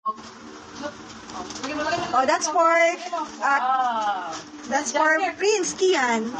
Oh, that's for Prince Kian.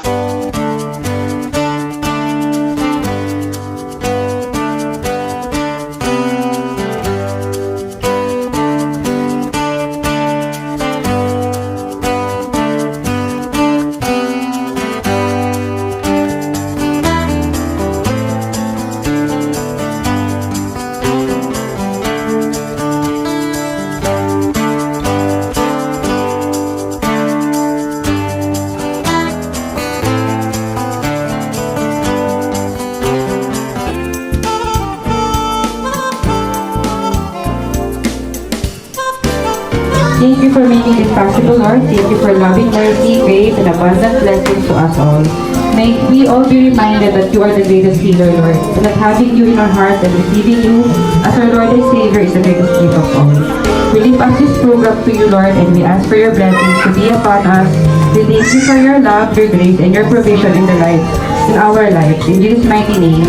Thank you for making this possible, Lord. Thank you for loving mercy, grace, and abundant blessings to us all. May we all be reminded that you are the greatest healer, Lord, and that having you in our hearts and receiving you as our Lord and Savior is the greatest gift of all. We lift up this program to you, Lord, and we ask for your blessings to be upon us. We thank you for your love, your grace, and your provision in our lives. In Jesus' mighty name.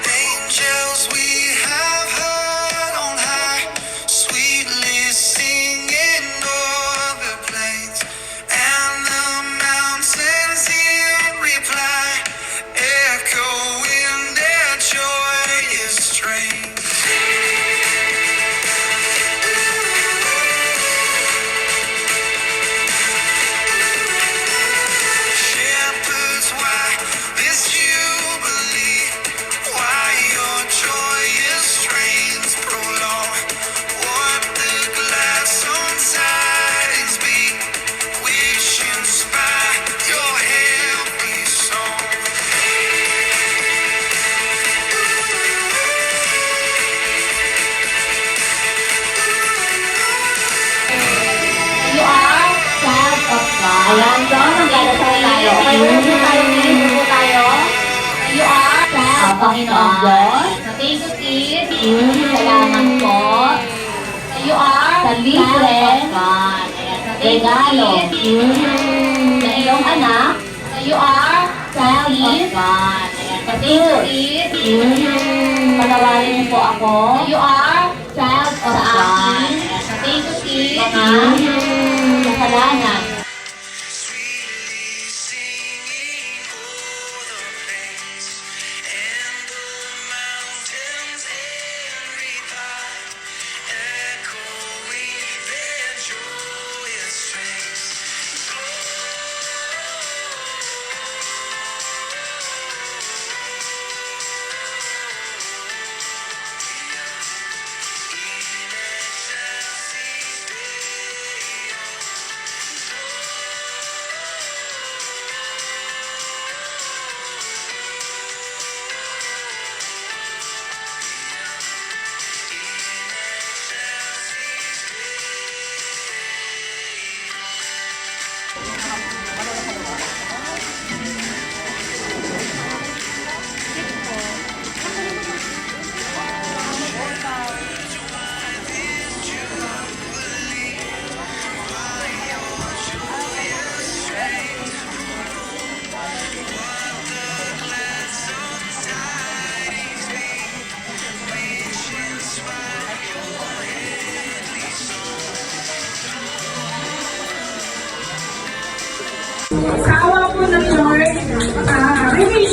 Angels we have heard on high, sweetly singing o'er the plains, and the mountains in reply, echoing their joyous strain. Shepherds, why this jubilee? Why your joyous strains prolong? What the glad song tidings be, which inspire your heavenly song? You are child of God. Ayan, so magdadasal tayo. Okay, wala po tayo, please. Po tayo. You are child of Panginoong Diyos. Thank you, Kid. Salamat po. You are sa libre regalo na iyong anak. You are child of God. Thank you, Kid. Panawarin niyo po ako. You are child of God. Thank you, Kid. Mga kasalanan. Sweetly singing o'er the plains and the mountains in reply, echoing their joyous strains. In excelsis Deo,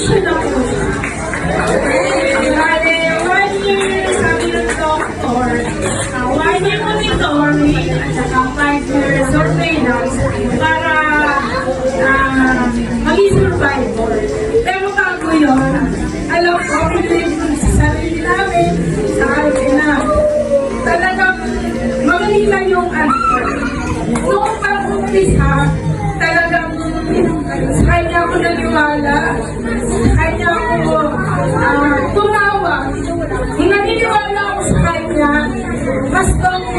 operation ako. Bale, 1 year, sabi ng doktor, 1 year monitoring at saka 5 years surveillance para maging survivor. Pero bago yun, alam ko, believe sa sarili namin, sa akin na, talagang magaling na yung noong pag-umpisa, talagang sa kanya ako naniwala, sa kanya ako tumawag. Nung naniniwala ako sa kanya, mas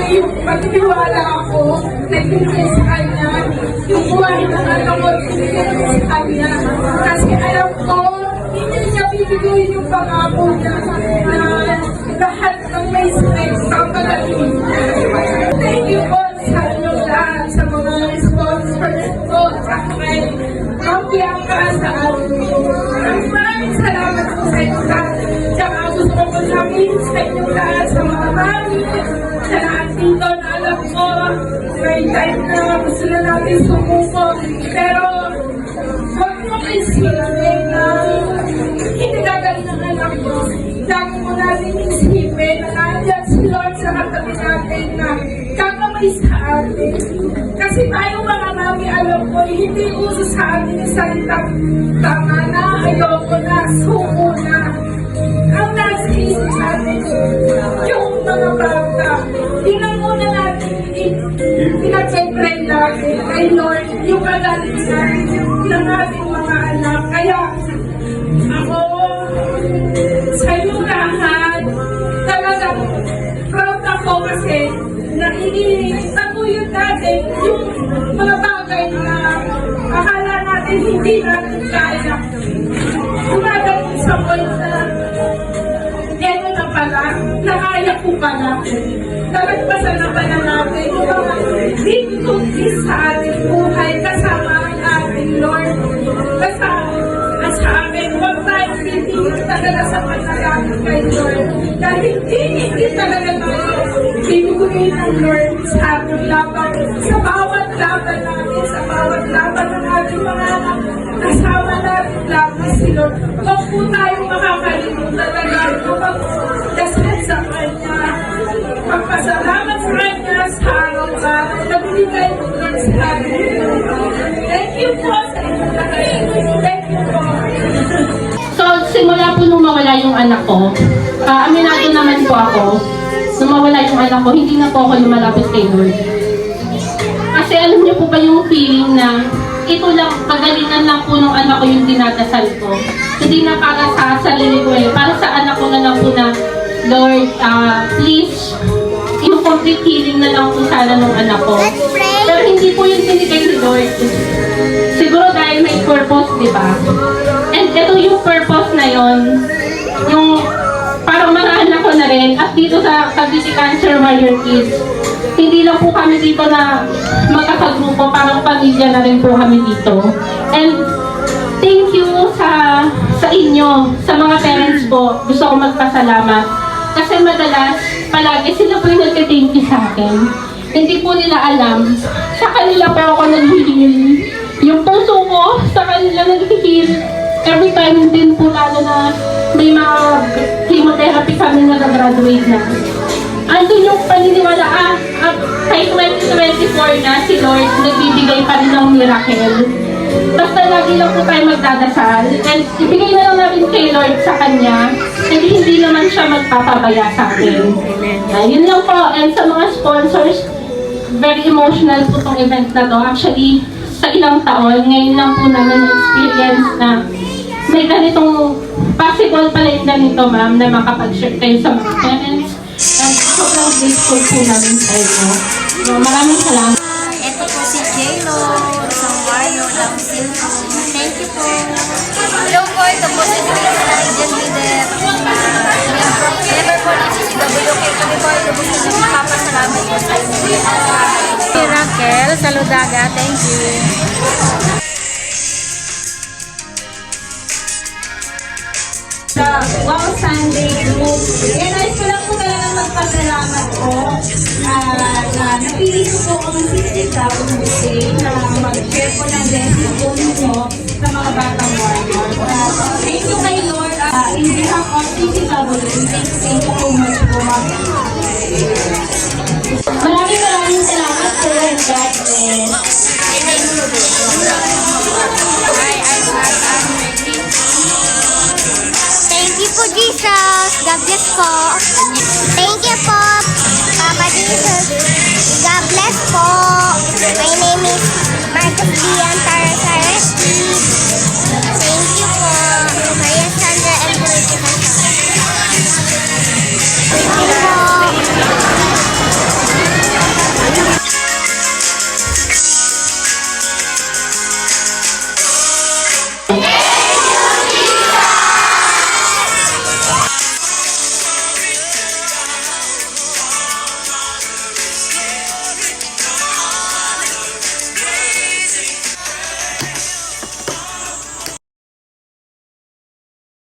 yung pagniwala ako, nagbibigay sa kanya, yung buhay ng anak ko, binigay ko sa kanya. Kasi alam ko, hindi niya bibigay yung pangako niya na lahat ng may strength papagaling. Thank you po sa inyong lahat, sa mga sponsors ko, sa kay Bianca, sa maraming salamat po sa inyong lahat. Tsaka gusto ko po sabihin sa inyong lahat, sa mga mami, sa lahat dito na alam ko, may time na gusto na natin sumuko. Pero, huwag mo isipin na hindi gagaling ang anak ko. Lagi mo natin isipin na nandiyan si Lord sa katabi natin na kakamay sa atin. Kasi tayo mga mami, alam ko, hindi uso sa atin yung salitang tama na, ayoko na, suko na. Ang nasa isip natin, yung mga bata, yun ang muna natin pinag-pray natin kay Lord, yung kagalingan ng ating mga anak. Kaya, ako, sa inyong lahat, talagang proud ako kasi na itatuyod natin yung mga bagay na akala natin hindi natin kaya. Dumadating sa point na eto na pala, nakaya ko pala. Talagpasan na pala natin yung mga difficulties sa ating buhay kasama ang ating Lord. At sa amin, huwag tayo titigil talaga sa panalangin kay Lord. Dahil hindi talaga tayo binibigay ng Lord sa ating laban. Sa bawat laban natin, sa bawat laban ng ating mga anak, kasama natin laban si Lord. Huwag po tayo makakalimutan talaga yung magdasal sa Kanya. Magpasalamat sa Kanya sa araw-araw na binigay ng Lord sa atin. Thank you po sa inyong lahat. Thank you po. So, simula po nung mawala yung anak ko, aminado naman po ako, nung mawala yung anak ko, hindi na po ako lumalapit kay Lord. Kasi alam niyo po ba yung feeling na ito lang, kagalingan lang po ng anak ko yung dinadasal ko. Hindi na para sa sarili ko eh, para sa anak ko na lang po na, Lord, please, yung complete healing na lang po sana ng anak ko. Pero hindi po yung binigay ni Lord. Siguro dahil may purpose, di ba? And ito yung purpose na yon, yung parang mga anak ko na rin, at dito sa Cavite Cancer Warrior Kids, hindi lang po kami dito na magkakagrupo, parang pamilya na rin po kami dito. And thank you sa inyo, sa mga parents po, gusto ko magpasalamat. Kasi madalas, palagi sila po yung nagka-thank you sa akin. Hindi po nila alam, sa kanila po ako nag-heal. Yung puso ko, sa kanila nag-heal. Every time din po lalo na may mga chemotherapy kami na nag-graduate na. Andun yung paniniwala, kahit 2024 na si Lord, nagbibigay pa rin ng miracle. Basta lagi lang po tayo magdadasal. And ibigay na lang namin kay Lord sa Kanya. And hindi naman siya magpapabaya sa atin. Yun lang po. And sa mga sponsors, very emotional po itong event na to. Actually, sa ilang taon, ngayon lang po namin experience na may ganitong possible pala yung ganito, ma'am, na makapag-share kayo sa mga parents. And sobrang grateful po namin sa inyo. So, maraming salamat. Ito po si J-Lo, isang warrior ng Silco. Thank you po. Hello po, ito po si Joyce Legend Leader. Member po ng CCWK. Kami po ay lubos na magpapasalamat po sa inyo. Si Raquel Saludaga, thank you. Wow Sunday Group. Nais ko lang po talaga magpasalamat po na napili ko po ang 60,000 birthday na mag-share po ng blessing po ninyo sa mga batang warrior. Thank you kay Lord. In behalf of TCW, thank you so much po, ma'am. Maraming salamat po and God bless. Thank you po, Jesus. God bless po. Thank you po, Papa Jesus. God bless po. My name